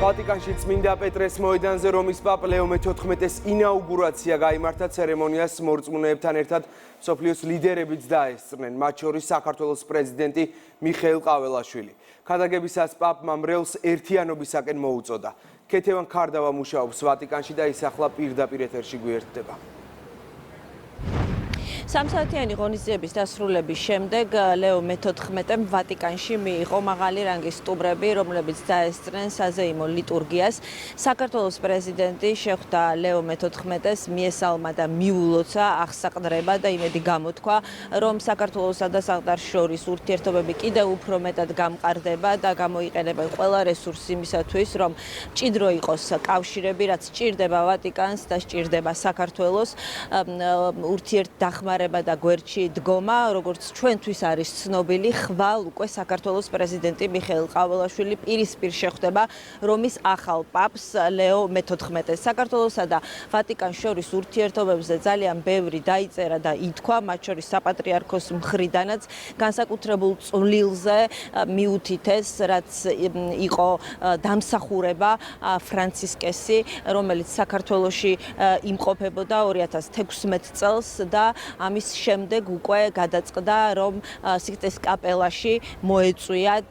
ვატიკანში წმინდა პეტრეს მოედანზე რომის პაპ ლეო მე-14-ის ინაუგურაცია გაიმართა. ცერემონიას მორწმუნეებთან ერთად მსოფლიოს ლიდერებიც დაესწრნენ, მათ შორის საქართველოს პრეზიდენტი მიხეილ ყაველაშვილი. ქადაგებისას პაპმა მრევლს ერთიანობისაკენ მოუწოდა. ქეთევან ქარდავა მუშაობს ვატიკანში და ის ახლა პირდაპირ ეთერში გვერდდება. სამსაათიანი ღონისძიების დასრულების შემდეგ ლეო მე-14-მ ვატიკანში მიიღო მაღალი რანგის სტუმრები, რომლებიც დაესწრნენ საზეიმო ლიტურგიას. საქართველოს პრეზიდენტი შეხვდა ლეო მე-14-ს, მიესალმა და მიულოცა აღსაყდრება და იმედი გამოთქვა, რომ საქართველოსა და საყდარს შორის ურთიერთობები კიდევ უფრო მეტად გამყარდება და გამოიყენება ყველა რესურსი იმისათვის, რომ მჭიდრო იყოს კავშირები, რაც სჭირდება ვატიკანს და სჭირდება საქართველოს ურთიერთდახმარება და გვერდში დგომა, როგორც ჩვენთვის არის ცნობილი, ხვალ უკვე საქართველოს პრეზიდენტი მიხეილ ყაველაშვილი პირისპირ შეხვდება რომის ახალ პაპს ლეო მე-14-ს. საქართველოსა და ვატიკანს შორის ურთიერთობებზე ძალიან ბევრი დაიწერა და ითქვა, მათ შორის საპატრიარქოს მხრიდანაც განსაკუთრებულ წვლილზე მიუთითეს, რაც იყო დამსახურება ფრანცისკესი, რომელიც საქართველოში იმყოფებოდა 2016 წელს და ამის შემდეგ უკვე გადაწყდა, რომ სიკწეს კაპელაში მოეწვიათ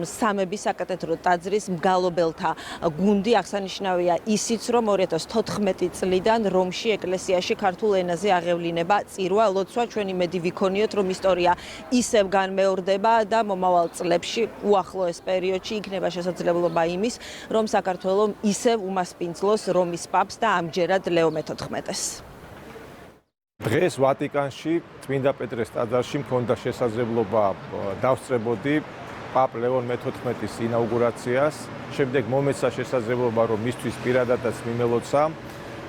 სამების საკათედრო ტაძრის მგალობელთა გუნდი. აღსანიშნავია ისიც, რომ 2014 წლიდან რომში ეკლესიაში ქართულ ენაზე აღევლინება წირვა, ლოცვა. ჩვენ იმედი ვიქონიოთ, რომ ისტორია ისევ განმეორდება და მომავალ წლებში, უახლოეს პერიოდში იქნება შესაძლებლობა იმის, რომ საქართველო ისევ უმასპინძლოს რომის პაპს და ამჯერად ლეო მე-14-ს. დღეს ვატიკანში წმინდა პეტრეს ტაძარში მქონდა შესაძლებლობა დავსწრებოდი პაპ ლეონ მე-14-ის ინაუგურაციას. შემდეგ მომეცა შესაძლებლობა, რომ მისთვის პირადადაც მიმელოცა.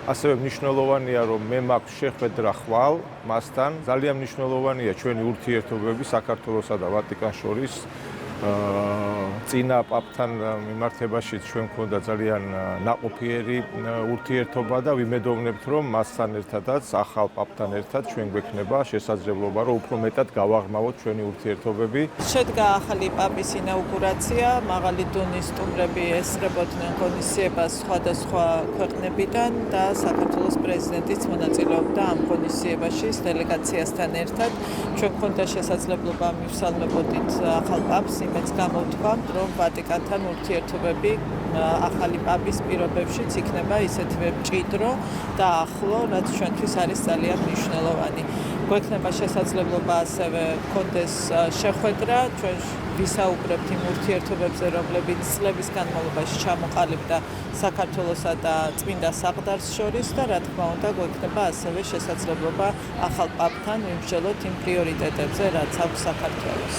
ასევე მნიშვნელოვანია, რომ მე მაქვს შეხვედრა ხვალ მასთან. ძალიან მნიშვნელოვანია ჩვენი ურთიერთობები საქართველოსა და ვატიკანს შორის. წინა პაპთან მიმართებაში ჩვენ გვქონდა ძალიან ნაყოფიერი ურთიერთობა და ვიმედოვნებთ, რომ მასთან ერთადაც ახალ პაპთან ერთად ჩვენ გვექნება შესაძლებლობა, რომ უფრო მეტად გავაღრმავოთ ჩვენი ურთიერთობები. შედგა ახალი პაპის ინაუგურაცია, მაღალი დონის სტუმრები ესწრებოდნენ ღონისძიებას სხვადასხვა ქვეყნებიდან და საქართველოს პრეზიდენტიც მონაწილეობდა ამ ღონისძიებაში დელეგაციასთან ერთად. ჩვენ გვქონდა შესაძლებლობა მივსალმებოდით ახალ პაპს, იმედს გამოთქვამთ, რომ ვატიკანთან ურთიერთობები ახალი პაპის პირობებშიც იქნება ისეთივე მჭიდრო და ახლო, რაც ჩვენთვის არის ძალიან მნიშვნელოვანი. გვექნება შესაძლებლობა ასევე გქონდეს შეხვედრა, ჩვენ ვისაუბრებთ იმ ურთიერთობებზე, რომლებიც წლების განმავლობაში ჩამოყალიბდა საქართველოსა და წმინდა საყდარს შორის და რა თქმა უნდა გვექნება ასევე შესაძლებლობა ახალ პაპთან ვიმსჯელოთ იმ პრიორიტეტებზე, რაც აქვს საქართველოს.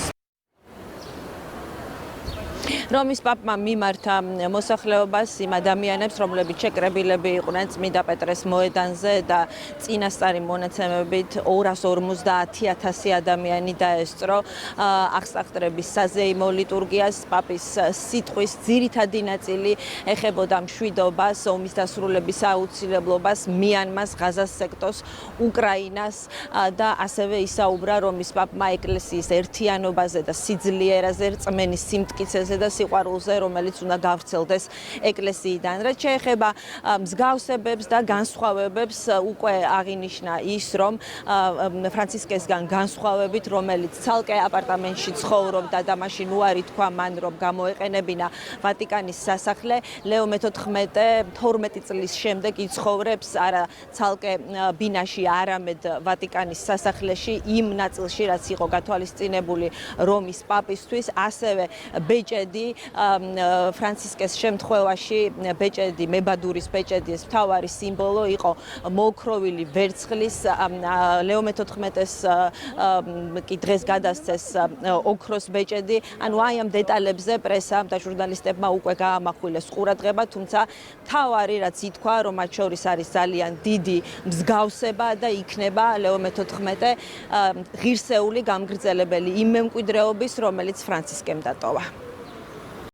რომის პაპმა მიმართა მოსახლეობას იმ ადამიანებს, რომლებიც შეკრებილები იყვნენ წმინდა პეტრეს მოედანზე და წინასწარი მონაცემებით 250,000 ადამიანი დაესწრო აღსაყდრების საზეიმო ლიტურგიას. პაპის სიტყვის ძირითადი ნაწილი ეხებოდა მშვიდობას, ომის დასრულების აუცილებლობას, მიანმას, ღაზას სექტორს, უკრაინას და ასევე ისაუბრა რომის პაპმა ეკლესიის ერთიანობაზე და სიძლიერაზე, რწმენის სიმტკიცეზე და სიყვარულზე, რომელიც უნდა გავრცელდეს ეკლესიიდან. რაც შეეხება მსგავსებებს და განსხვავებებს, უკვე აღინიშნა ის, რომ ფრანცისკესგან განსხვავებით, რომელიც ცალკე აპარტამენტში ცხოვრობდა და მაშინ უარი თქვა მან, რომ გამოეყენებინა ვატიკანის სასახლე, ლეო მე-14 12 წლის შემდეგ იცხოვრებს არა ცალკე ბინაში, არამედ ვატიკანის სასახლეში, იმ ნაწილში, რაც იყო გათვალისწინებული რომის პაპისთვის, ასევე ბეჭედი ფრანცისკეს შემთხვევაში ბეჭედი, მებადურის ბეჭედის მთავარი სიმბოლო იყო მოოქროვილი ვერცხლის. ლეო მე-14-ს კი დღეს გადასცეს ოქროს ბეჭედი. ანუ აი ამ დეტალებზე პრესამ და ჟურნალისტებმა უკვე გაამახვილეს ყურადღება, თუმცა მთავარი რაც ითქვა, რომ მათ შორის არის ძალიან დიდი მსგავსება და იქნება ლეო მე-14 ღირსეული გამგრძელებელი იმ მემკვიდრეობის, რომელიც ფრანცისკემ დატოვა.